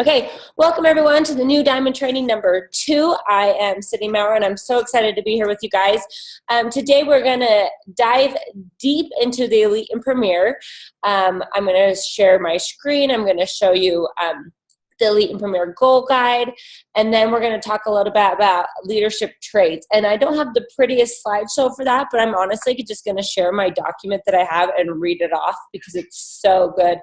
Okay, welcome everyone to the new Diamond Training number 2. I am Sydney Maurer and I'm so excited to be here with you guys. Today we're going to dive deep into the Elite and Premier. I'm going to share my screen. I'm going to show you the Elite and Premier Goal Guide, and then we're going to talk a little bit about leadership traits. And I don't have the prettiest slideshow for that, but I'm honestly just going to share my document that I have and read it off because it's so good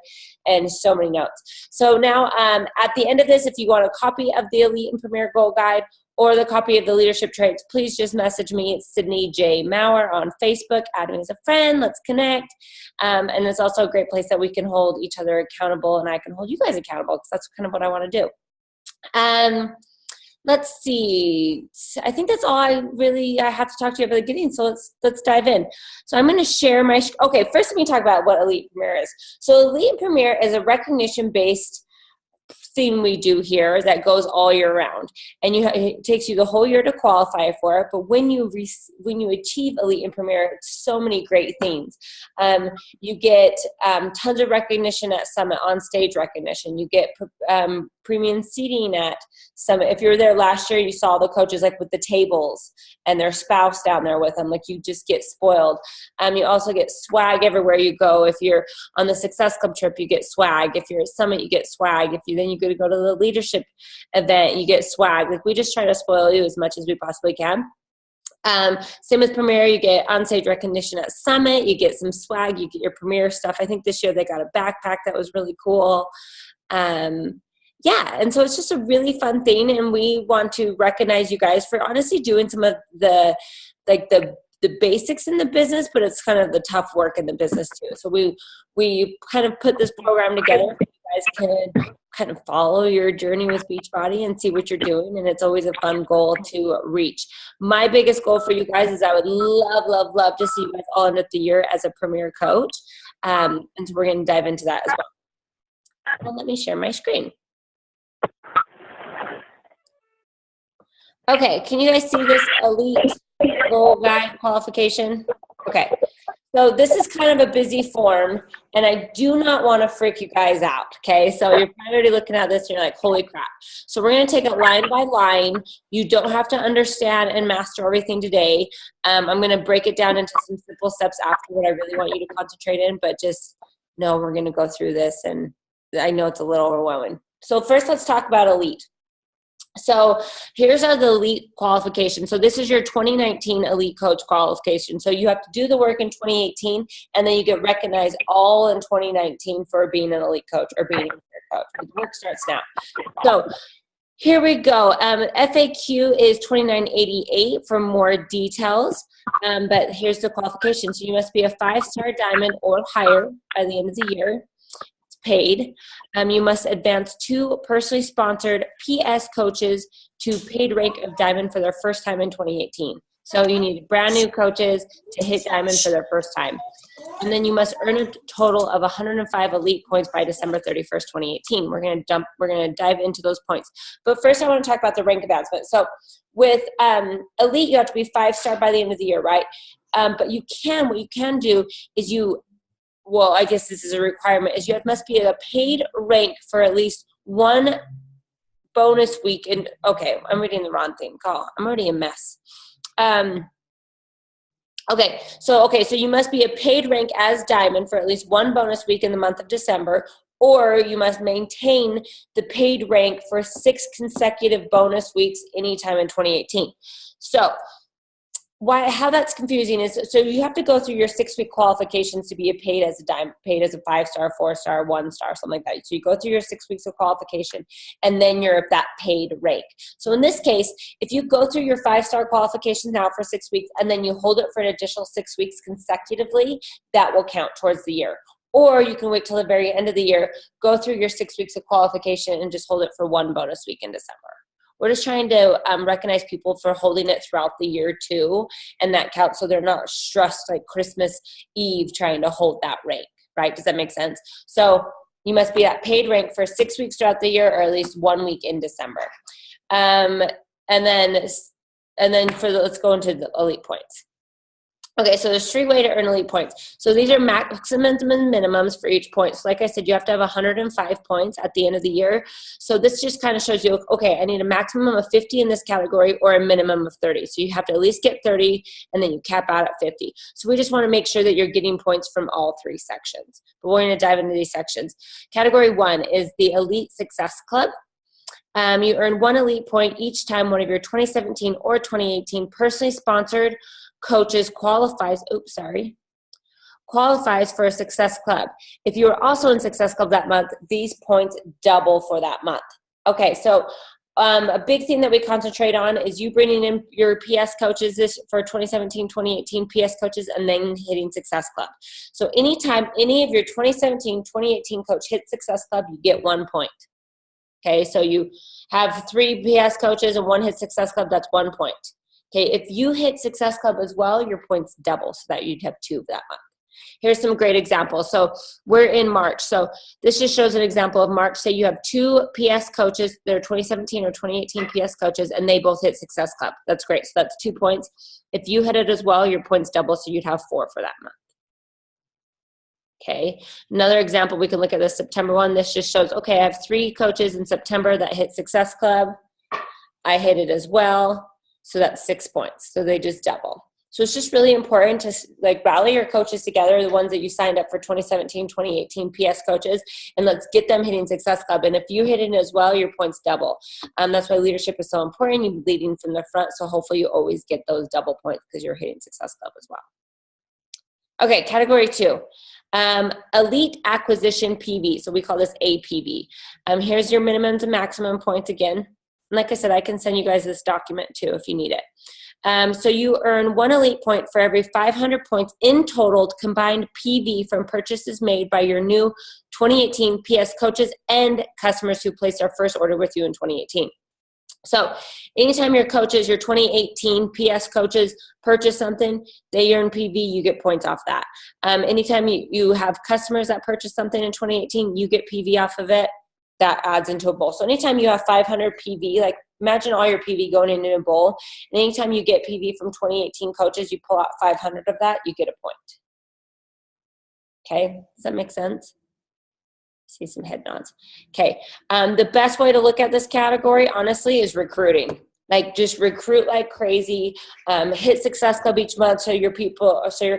and so many notes. So now at the end of this, if you want a copy of the Elite and Premier Goal Guide or the copy of the leadership traits, please just message me. It's Sydney J. Maurer on Facebook. Add me as a friend. Let's connect. And it's also a great place that we can hold each other accountable, and I can hold you guys accountable because that's kind of what I want to do. Let's see. I think that's all I have to talk to you about at the beginning. So let's dive in. So I'm going to share my. Okay, first let me talk about what Elite Premier is. So Elite Premier is a recognition-based thing we do here that goes all year round, and it takes you the whole year to qualify for it. But when you achieve Elite and Premier, it's so many great things. You get tons of recognition at Summit, on stage recognition. You get premium seating at Summit. If you were there last year, you saw the coaches like with the tables and their spouse down there with them. Like, you just get spoiled. You also get swag everywhere you go. If you're on the Success Club trip, you get swag. If you're at Summit, you get swag. Then you go to the leadership event, you get swag. Like, we just try to spoil you as much as we possibly can. Same with Premier, you get on-stage recognition at Summit, you get some swag, you get your Premier stuff. I think this year they got a backpack that was really cool. Yeah, and so it's just a really fun thing, and we want to recognize you guys for honestly doing some of the basics in the business, but it's kind of the tough work in the business too. So we kind of put this program together so you guys can kind of follow your journey with Beachbody and see what you're doing, and it's always a fun goal to reach. My biggest goal for you guys is I would love to see you guys all end up the year as a Premier coach, and so we're going to dive into that as well. And let me share my screen. Okay, can you guys see this Elite Goal Guide qualification? Okay, so this is kind of a busy form, and I do not want to freak you guys out, okay? So you're probably already looking at this and you're like, holy crap. So we're going to take it line by line. You don't have to understand and master everything today. I'm going to break it down into some simple steps after what I really want you to concentrate in, but just know we're going to go through this, and I know it's a little overwhelming. So first, let's talk about Elite. So here's the Elite qualification. So this is your 2019 Elite Coach qualification. So you have to do the work in 2018, and then you get recognized all in 2019 for being an Elite Coach or being a Premier Coach. The work starts now. So here we go. FAQ is 2988 for more details, but here's the qualification. So you must be a 5-star diamond or higher by the end of the year. Paid. You must advance 2 personally sponsored PS coaches to paid rank of diamond for their first time in 2018. So you need brand new coaches to hit diamond for their first time. And then you must earn a total of 105 Elite points by December 31st, 2018. We're going to dive into those points. But first I want to talk about the rank advancement. So with Elite, you have to be 5-star by the end of the year, right? But what you can do is well, I guess this is a requirement, is you must be a paid rank for at least 1 bonus week. Okay, I'm reading the wrong thing. I'm already a mess. So you must be a paid rank as diamond for at least 1 bonus week in the month of December, or you must maintain the paid rank for 6 consecutive bonus weeks anytime in 2018. So how that's confusing is, so you have to go through your 6-week qualifications to be paid as a diamond, paid as a 5-star, 4-star, 1-star, something like that. So you go through your 6 weeks of qualification, and then you're at that paid rank. So in this case, if you go through your 5-star qualifications now for 6 weeks, and then you hold it for an additional 6 weeks consecutively, that will count towards the year. Or you can wait till the very end of the year, go through your 6 weeks of qualification, and just hold it for 1 bonus week in December. We're just trying to recognize people for holding it throughout the year too, and that counts, so they're not stressed like Christmas Eve trying to hold that rank, right? Does that make sense? So you must be at paid rank for 6 weeks throughout the year, or at least 1 week in December. And then let's go into the Elite points. Okay, so there's 3 ways to earn elite points. So these are maximums and minimums for each point. So like I said, you have to have 105 points at the end of the year. So this just kind of shows you, okay, I need a maximum of 50 in this category or a minimum of 30. So you have to at least get 30 and then you cap out at 50. So we just want to make sure that you're getting points from all 3 sections. But we're going to dive into these sections. Category 1 is the Elite Success Club. You earn 1 elite point each time one of your 2017 or 2018 personally sponsored coaches qualifies for a Success Club. If you are also in Success Club that month, these points double for that month. Okay, so a big thing that we concentrate on is you bringing in your PS coaches this for 2017, 2018 PS coaches, and then hitting Success Club. So anytime any of your 2017, 2018 coach hits Success Club, you get 1 point. Okay, so you have 3 PS coaches and 1 hit Success Club, that's 1 point. Okay, if you hit Success Club as well, your points double so that you'd have 2 that month. Here's some great examples. So we're in March. So this just shows an example of March. Say you have 2 PS coaches, they're 2017 or 2018 PS coaches, and they both hit Success Club. That's great. So that's 2 points. If you hit it as well, your points double, so you'd have 4 for that month. Okay, another example, we can look at the September one. This just shows, okay, I have 3 coaches in September that hit Success Club. I hit it as well. So that's 6 points. So they just double. So it's just really important to like rally your coaches together, the ones that you signed up for 2017, 2018 PS coaches, and let's get them hitting Success Club. And if you hit it as well, your points double. That's why leadership is so important. You're leading from the front. So hopefully you always get those double points because you're hitting Success Club as well. Okay, category 2. Elite Acquisition PV. So we call this APV. Here's your minimums and maximum points again. Like I said, I can send you guys this document too if you need it. So you earn 1 elite point for every 500 points in total combined PV from purchases made by your new 2018 PS coaches and customers who placed their first order with you in 2018. So anytime your coaches, your 2018 PS coaches purchase something, they earn PV, you get points off that. Anytime you have customers that purchase something in 2018, you get PV off of it. That adds into a bowl. So anytime you have 500 PV, like imagine all your PV going into a bowl, and anytime you get PV from 2018 coaches, you pull out 500 of that, you get a point. Okay, does that make sense? See some head nods. Okay, the best way to look at this category, honestly, is recruiting. Like just recruit like crazy. Hit Success Club each month so your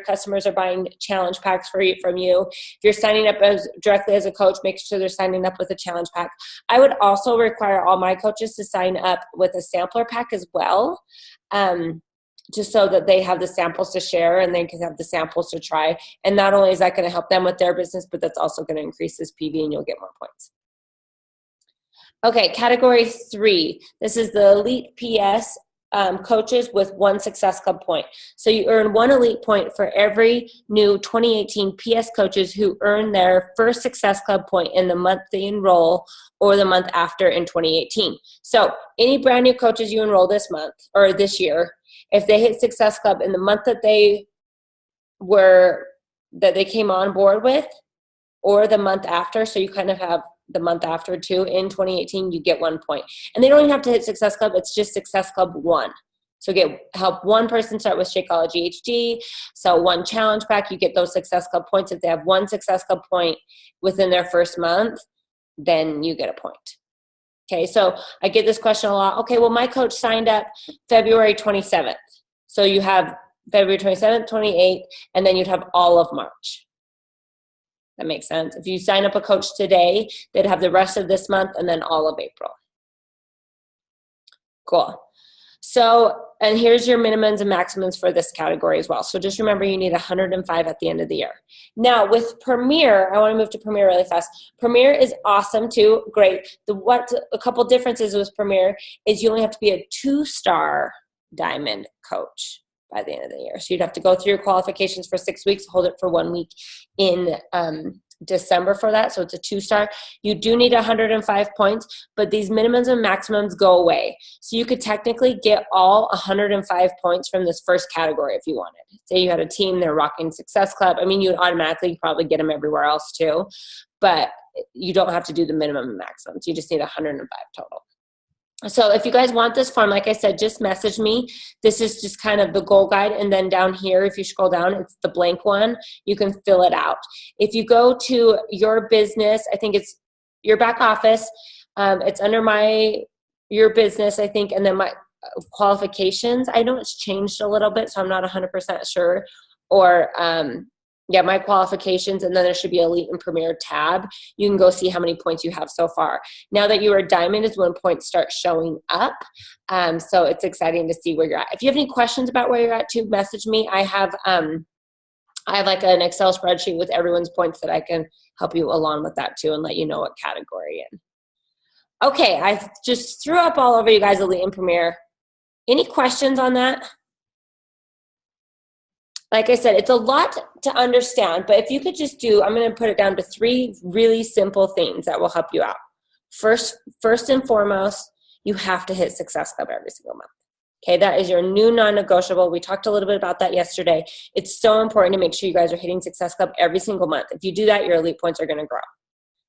customers are buying challenge packs from you. If you're signing up directly as a coach, make sure they're signing up with a challenge pack. I would also require all my coaches to sign up with a sampler pack as well, just so that they have the samples to share and they can have the samples to try. And not only is that going to help them with their business, but that's also going to increase this PV and you'll get more points. Okay, category 3. This is the Elite PS coaches with 1 Success Club point. So you earn 1 elite point for every new 2018 PS coaches who earn their first Success Club point in the month they enroll or the month after in 2018. So any brand new coaches you enroll this month or this year, if they hit Success Club in the month that they came on board with or the month after, so you kind of have the month after too, in 2018, you get 1 point. And they don't even have to hit Success Club, it's just Success Club 1. So help 1 person start with Shakeology HD, so 1 challenge pack, you get those Success Club points. If they have 1 Success Club point within their first month, then you get a point. Okay, so I get this question a lot. Okay, well, my coach signed up February 27th. So you have February 27th, 28th, and then you'd have all of March. That makes sense. If you sign up a coach today, they'd have the rest of this month and then all of April. Cool. So, and here's your minimums and maximums for this category as well. So just remember you need 105 at the end of the year. Now with Premier, I want to move to Premier really fast. Premier is awesome too, great. A couple differences with Premier is you only have to be a 2-star diamond coach by the end of the year. So you'd have to go through your qualifications for 6 weeks, hold it for 1 week in December for that. So it's a 2-star. You do need 105 points, but these minimums and maximums go away. So you could technically get all 105 points from this first category if you wanted. Say you had a team, they're rocking Success Club. I mean, you would automatically probably get them everywhere else too, but you don't have to do the minimum and maximums. You just need 105 total. So if you guys want this form, like I said, just message me. This is just kind of the goal guide. And then down here, if you scroll down, it's the blank one. You can fill it out. If you go to your business, I think it's your back office. It's under your business, I think, and then my qualifications. I know it's changed a little bit, so I'm not 100% sure. Or yeah, my qualifications, and then there should be Elite and Premier tab. You can go see how many points you have so far. Now that you are Diamond is when points start showing up. So it's exciting to see where you're at. If you have any questions about where you're at too, message me. I have like an Excel spreadsheet with everyone's points that I can help you along with that too and let you know what category in. Okay, I just threw up all over you guys Elite and Premier. Any questions on that? Like I said, it's a lot to understand, but if you could just do, I'm going to put it down to 3 really simple things that will help you out. First and foremost, you have to hit Success Club every single month. Okay, that is your new non-negotiable. We talked a little bit about that yesterday. It's so important to make sure you guys are hitting Success Club every single month. If you do that, your Elite points are going to grow.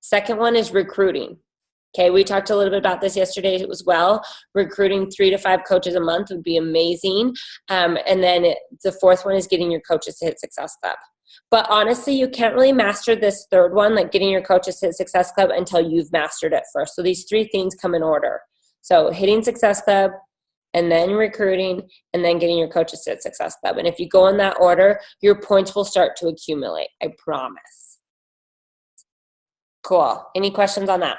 Second one is recruiting. Okay, we talked a little bit about this yesterday as well. Recruiting 3 to 5 coaches a month would be amazing. And then the fourth one is getting your coaches to hit Success Club. But honestly, you can't really master this third one, like getting your coaches to hit Success Club, until you've mastered it first. So these 3 things come in order. So hitting Success Club, and then recruiting, and then getting your coaches to hit Success Club. And if you go in that order, your points will start to accumulate. I promise. Cool. Any questions on that?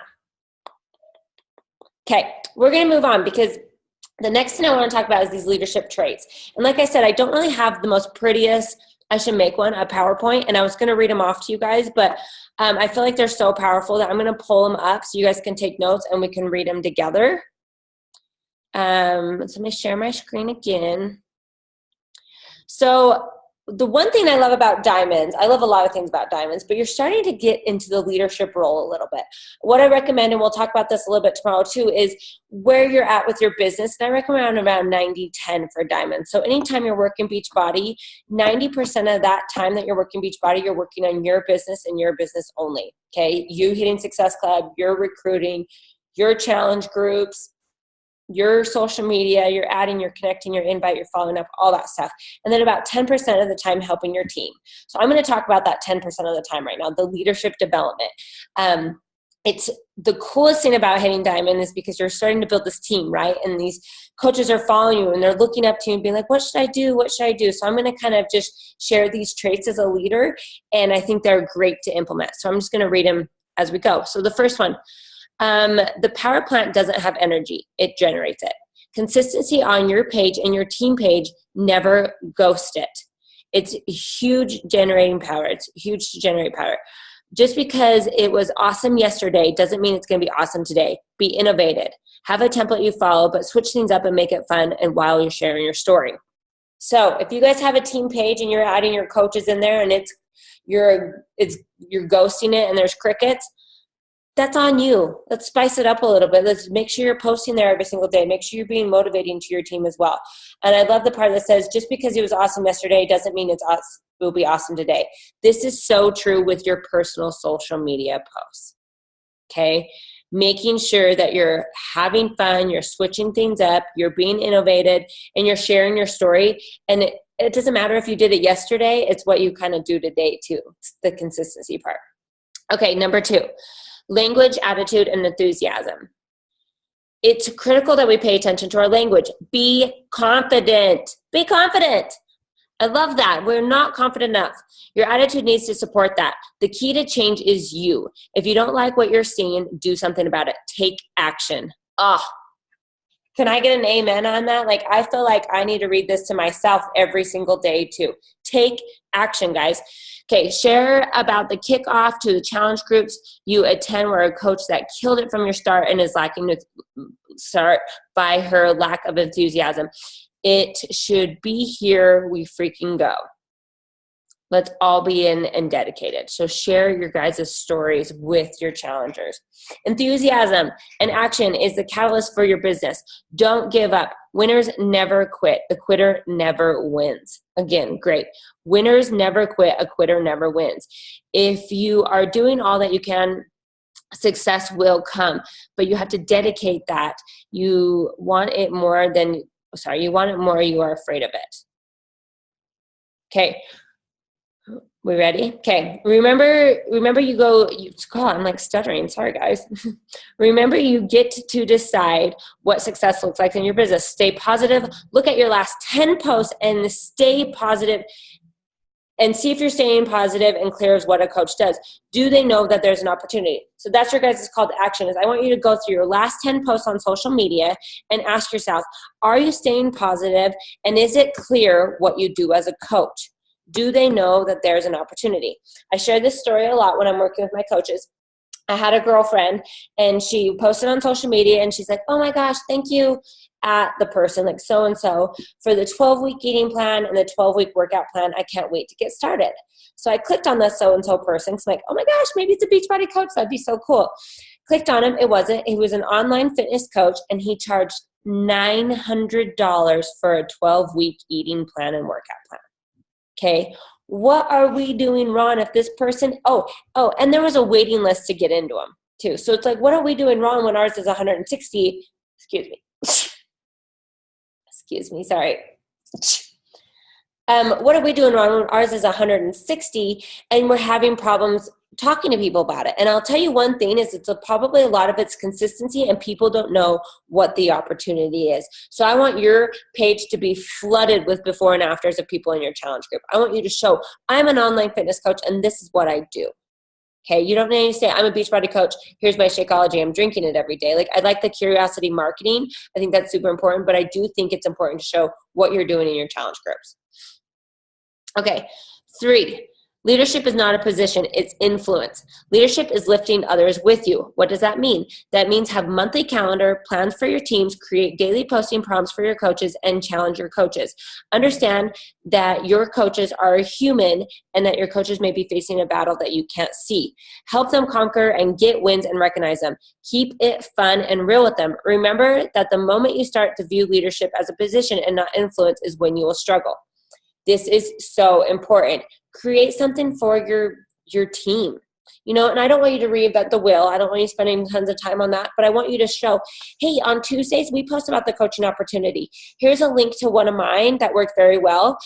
Okay, we're going to move on because the next thing I want to talk about is these leadership traits. And like I said, I don't really have the most prettiest, I should make one, a PowerPoint, and I was going to read them off to you guys, but I feel like they're so powerful that I'm going to pull them up so you guys can take notes and we can read them together. So let me share my screen again. So the one thing I love about diamonds, I love a lot of things about diamonds, but you're starting to get into the leadership role a little bit. What I recommend, and we'll talk about this a little bit tomorrow too, is where you're at with your business. And I recommend around 90-10 for diamonds. So anytime you're working Beachbody, 90% of that time that you're working Beachbody, you're working on your business and your business only. Okay, you hitting Success Club, you're recruiting, your challenge groups, your social media, you're adding, you're connecting, you're invite, you're following up, all that stuff. And then about 10% of the time helping your team. So I'm going to talk about that 10% of the time right now, the leadership development. It's the coolest thing about hitting Diamond is because you're starting to build this team, right? And these coaches are following you and they're looking up to you and being like, what should I do? What should I do? So I'm going to kind of just share these traits as a leader. And I think they're great to implement. So I'm just going to read them as we go. So the first one, the power plant doesn't have energy. It generates it. Consistency on your page and your team page, never ghost it. It's huge generating power. It's huge to generate power. Just because it was awesome yesterday doesn't mean it's going to be awesome today. Be innovative. Have a template you follow, but switch things up and make it fun and while you're sharing your story. So if you guys have a team page and you're adding your coaches in there and you're ghosting it and there's crickets, that's on you. Let's spice it up a little bit. Let's make sure you're posting there every single day. Make sure you're being motivating to your team as well. And I love the part that says, just because it was awesome yesterday doesn't mean it will be awesome today. This is so true with your personal social media posts. Okay? Making sure that you're having fun, you're switching things up, you're being innovative, and you're sharing your story. And it doesn't matter if you did it yesterday, it's what you kind of do today too. It's the consistency part. Okay, number 2. Language, attitude, and enthusiasm. It's critical that we pay attention to our language. Be confident. Be confident. I love that. We're not confident enough. Your attitude needs to support that. The key to change is you. If you don't like what you're seeing, do something about it. Take action. Can I get an amen on that? Like, I feel like I need to read this to myself every single day too. Take action, guys. Okay, share about the kickoff to the challenge groups you attend where a coach that killed it from your start and is lacking to start by her lack of enthusiasm. It should be here we freaking go. Let's all be in and dedicated. So share your guys' stories with your challengers. Enthusiasm and action is the catalyst for your business. Don't give up. Winners never quit. A quitter never wins. Again, great. Winners never quit. A quitter never wins. If you are doing all that you can success will come, but you have to dedicate that. You want it more, you are afraid of it. Okay. We ready? Okay. Remember I'm like stuttering. Sorry, guys. Remember, you get to decide what success looks like in your business. Stay positive. Look at your last 10 posts and stay positive and see if you're staying positive and clear as what a coach does. Do they know that there's an opportunity? So that's your guys' call to action is I want you to go through your last 10 posts on social media and ask yourself, are you staying positive and is it clear what you do as a coach? Do they know that there's an opportunity? I share this story a lot when I'm working with my coaches. I had a girlfriend and she posted on social media and she's like, oh my gosh, thank you at the person like so-and-so for the 12-week eating plan and the 12-week workout plan. I can't wait to get started. So I clicked on the so-and-so person. So I'm like, oh my gosh, maybe it's a Beachbody coach. That'd be so cool. Clicked on him. It wasn't. He was an online fitness coach and he charged $900 for a 12-week eating plan and workout plan. Okay. What are we doing wrong if this person, and there was a waiting list to get into them too. So it's like, what are we doing wrong when ours is 160? Excuse me, sorry. What are we doing wrong when ours is 160 and we're having problems talking to people about it? And I'll tell you one thing is probably a lot of it's consistency and people don't know what the opportunity is. So I want your page to be flooded with before and afters of people in your challenge group. I want you to show I'm an online fitness coach and this is what I do. Okay, you don't need to say I'm a Beachbody coach. Here's my Shakeology. I'm drinking it every day. Like I like the curiosity marketing. I think that's super important, but I do think it's important to show what you're doing in your challenge groups. Okay, 3. Leadership is not a position, it's influence. Leadership is lifting others with you. What does that mean? That means have monthly calendar, plans for your teams, create daily posting prompts for your coaches, and challenge your coaches. Understand that your coaches are human and that your coaches may be facing a battle that you can't see. Help them conquer and get wins and recognize them. Keep it fun and real with them. Remember that the moment you start to view leadership as a position and not influence is when you will struggle. This is so important. Create something for your team. And I don't want you to reinvent the wheel. I don't want you spending tons of time on that, but I want you to show, hey, on Tuesdays, we post about the coaching opportunity. Here's a link to one of mine that worked very well.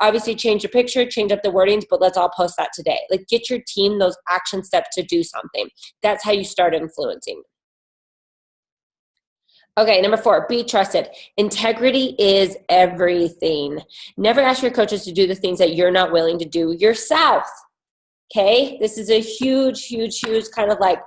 Obviously change your picture, change up the wordings, but let's all post that today. Like get your team those action steps to do something. That's how you start influencing. Okay, number 4, be trusted. Integrity is everything. Never ask your coaches to do the things that you're not willing to do yourself. Okay, this is a huge, huge, huge kind of like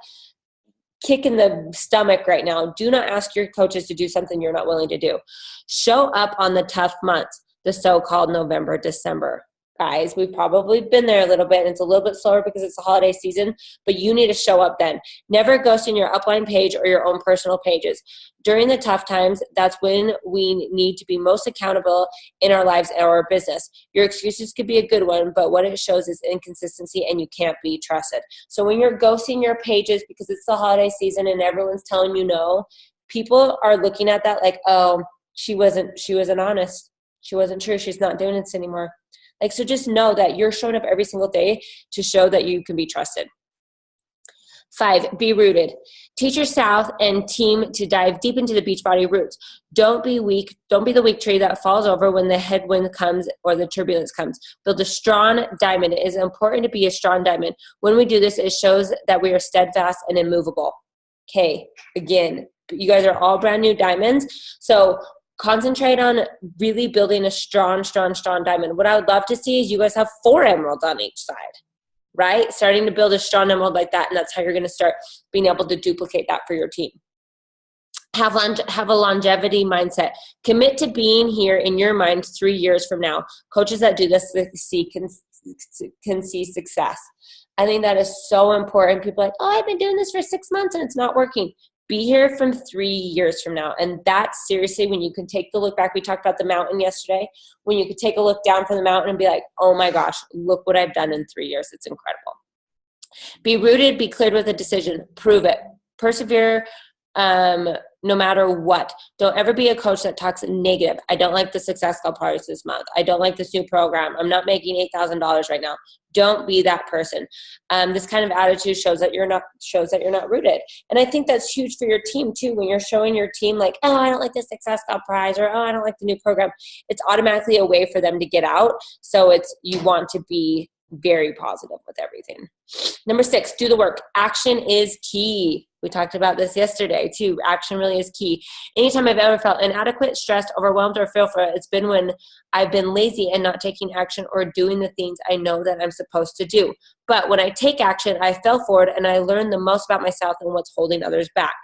kick in the stomach right now. Do not ask your coaches to do something you're not willing to do. Show up on the tough months, the so-called November, December. Guys, we've probably been there a little bit and it's a little bit slower because it's the holiday season, but you need to show up then. Never ghost in your upline page or your own personal pages. During the tough times, that's when we need to be most accountable in our lives and our business. Your excuses could be a good one, but what it shows is inconsistency and you can't be trusted. So when you're ghosting your pages because it's the holiday season and everyone's telling you no, people are looking at that like, oh, she wasn't honest. She wasn't true. She's not doing this anymore. So just know that you're showing up every single day to show that you can be trusted. 5, be rooted. Teach your staff and team to dive deep into the Beachbody roots. Don't be weak. Don't be the weak tree that falls over when the headwind comes or the turbulence comes. Build a strong diamond. It is important to be a strong diamond. When we do this, it shows that we are steadfast and immovable. Okay, again, you guys are all brand new diamonds. So concentrate on really building a strong, strong, strong diamond. What I would love to see is you guys have 4 emeralds on each side, right? Starting to build a strong emerald like that, and that's how you're going to start being able to duplicate that for your team. Have a longevity mindset. Commit to being here in your mind 3 years from now. Coaches that do this can see success. I think that is so important. People are like, oh, I've been doing this for 6 months and it's not working. Be here from 3 years from now. And that's seriously when you can take the look back. We talked about the mountain yesterday. When you could take a look down from the mountain and be like, oh my gosh, look what I've done in 3 years. It's incredible. Be rooted, be cleared with a decision. Prove it. Persevere. no matter what. Don't ever be a coach that talks negative. I don't like the Success Club parties this month. I don't like this new program. I'm not making $8,000 right now. Don't be that person. This kind of attitude shows that you're not rooted. And I think that's huge for your team too. When you're showing your team like, oh, I don't like the Success Club prize, or oh, I don't like the new program. It's automatically a way for them to get out. So you want to be very positive with everything. Number 6, do the work. Action is key. We talked about this yesterday too. Action really is key. Anytime I've ever felt inadequate, stressed, overwhelmed, or fearful, it's been when I've been lazy and not taking action or doing the things I know that I'm supposed to do. But when I take action, I fell forward and I learn the most about myself and what's holding others back.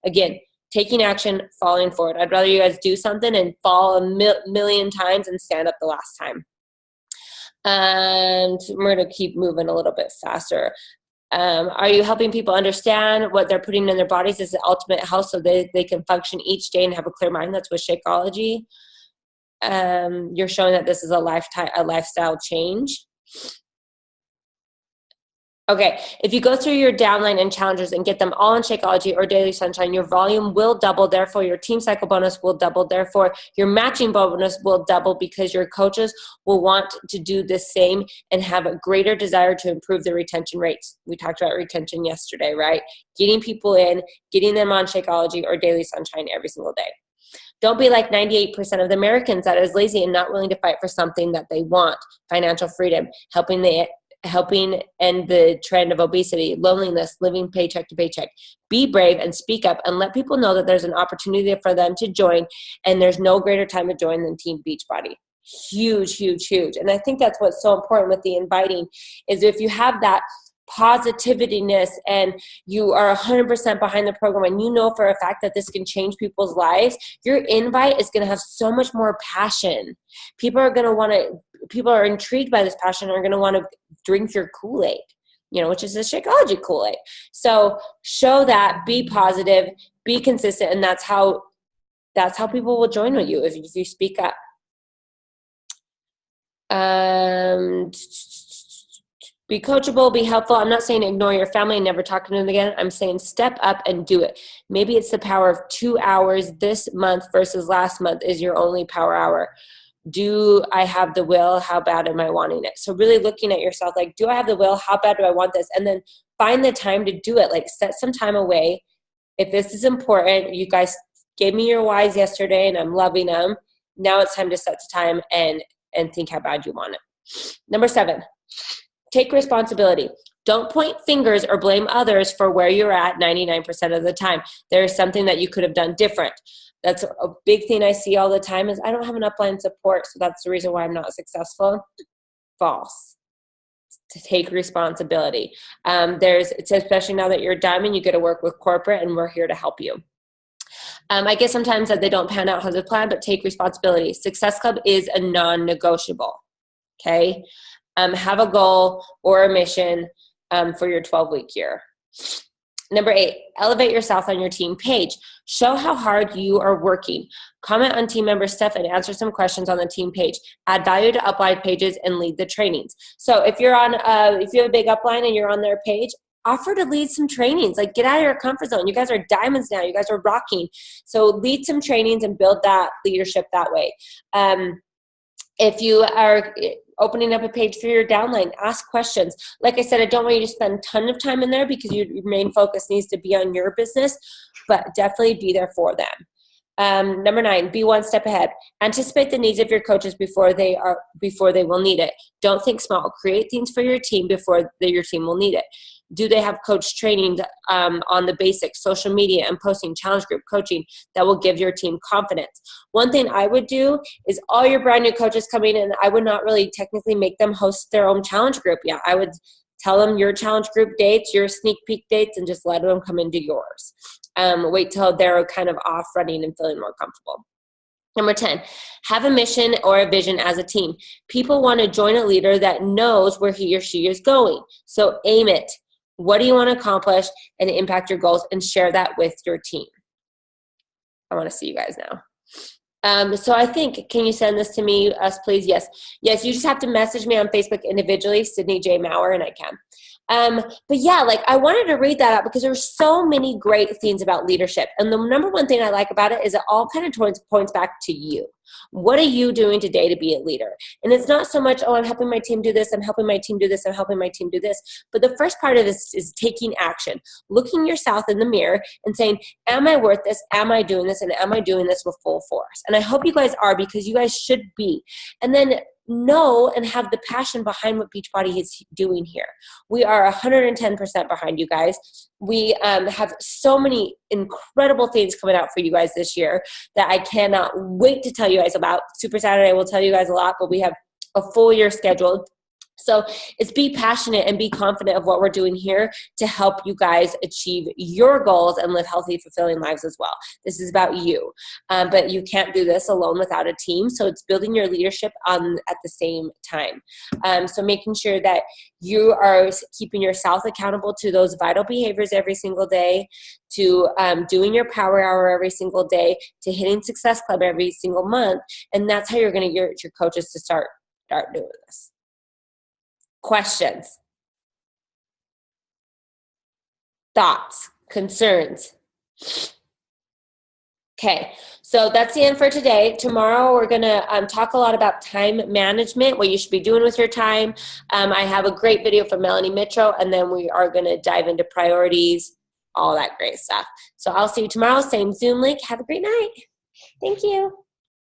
Again, taking action, falling forward. I'd rather you guys do something and fall a million times and stand up the last time. And we're going to keep moving a little bit faster. Are you helping people understand what they're putting in their bodies is the ultimate health so they can function each day and have a clear mind? That's with Shakeology. You're showing that this is a lifestyle change. Okay, if you go through your downline and challenges and get them all in Shakeology or Daily Sunshine, your volume will double. Therefore, your team cycle bonus will double. Therefore, your matching bonus will double because your coaches will want to do the same and have a greater desire to improve their retention rates. We talked about retention yesterday, right? Getting people in, getting them on Shakeology or Daily Sunshine every single day. Don't be like 98% of the Americans that is lazy and not willing to fight for something that they want. Financial freedom, helping end the trend of obesity, loneliness, living paycheck to paycheck. Be brave and speak up and let people know that there's an opportunity for them to join, and there's no greater time to join than Team Beachbody. Huge, huge, huge. And I think that's what's so important with the inviting is if you have that positivityness and you are 100% behind the program and you know for a fact that this can change people's lives, your invite is going to have so much more passion. People are intrigued by this passion and are going to want to drink your Kool-Aid, which is the Shakeology Kool-Aid. So show that, be positive, be consistent, and that's how people will join with you if you speak up. Be coachable, be helpful. I'm not saying ignore your family and never talk to them again. I'm saying step up and do it. Maybe it's the power of 2 hours this month versus last month is your only power hour. Do I have the will? How bad am I wanting it? So really looking at yourself, like, do I have the will? How bad do I want this? And then find the time to do it. Like, set some time away. If this is important, you guys gave me your whys yesterday and I'm loving them. Now it's time to set the time and think how bad you want it. Number 7. Take responsibility. Don't point fingers or blame others for where you're at 99% of the time. There's something that you could have done different. That's a big thing I see all the time is I don't have an upline support, so that's the reason why I'm not successful. False. To take responsibility. Especially now that you're a diamond, you get to work with corporate, and we're here to help you. I guess sometimes that they don't pan out as a plan, but take responsibility. Success Club is a non-negotiable. Okay? Have a goal or a mission for your 12-week year. Number 8, elevate yourself on your team page. Show how hard you are working. Comment on team member stuff and answer some questions on the team page. Add value to upline pages and lead the trainings. So if you have a big upline and you're on their page, offer to lead some trainings. Like, get out of your comfort zone. You guys are diamonds now. You guys are rocking. So lead some trainings and build that leadership that way. If you are opening up a page for your downline, ask questions. Like I said, I don't want you to spend a ton of time in there because your main focus needs to be on your business, but definitely be there for them. Number 9, be one step ahead. Anticipate the needs of your coaches before they will need it. Don't think small. Create things for your team before your team will need it. Do they have coach training on the basics, social media and posting, challenge group coaching that will give your team confidence? One thing I would do is all your brand new coaches coming in, I would not really technically make them host their own challenge group yet. I would tell them your challenge group dates, your sneak peek dates, and just let them come into yours. Wait till they're kind of off running and feeling more comfortable. Number 10, have a mission or a vision as a team. People want to join a leader that knows where he or she is going. So aim it. What do you want to accomplish and impact your goals, and share that with your team? I want to see you guys now. So I think, can you send this to me, us please? Yes. Yes, you just have to message me on Facebook individually, Sydney J. Maurer, and I can. But yeah, like I wanted to read that out because there's so many great things about leadership. And the number one thing I like about it is it all kind of points back to you. What are you doing today to be a leader? And it's not so much, oh, I'm helping my team do this, I'm helping my team do this, I'm helping my team do this. But the first part of this is taking action, looking yourself in the mirror and saying, am I worth this? Am I doing this? And am I doing this with full force? And I hope you guys are, because you guys should be. And then know and have the passion behind what Beachbody is doing here. We are 110% behind you guys. We have so many incredible things coming out for you guys this year that I cannot wait to tell you guys about. Super Saturday will tell you guys a lot, but we have a full year scheduled. So it's be passionate and be confident of what we're doing here to help you guys achieve your goals and live healthy, fulfilling lives as well. This is about you. But you can't do this alone without a team. So it's building your leadership at the same time. So making sure that you are keeping yourself accountable to those vital behaviors every single day, to doing your power hour every single day, to hitting Success Club every single month. And that's how you're going to get your coaches to start doing this. Questions, thoughts, concerns? Okay, so that's the end for today. Tomorrow we're going to talk a lot about time management, what you should be doing with your time. I have a great video from Melanie Mitro, and then we are going to dive into priorities, all that great stuff. So I'll see you tomorrow, same Zoom link. Have a great night. Thank you.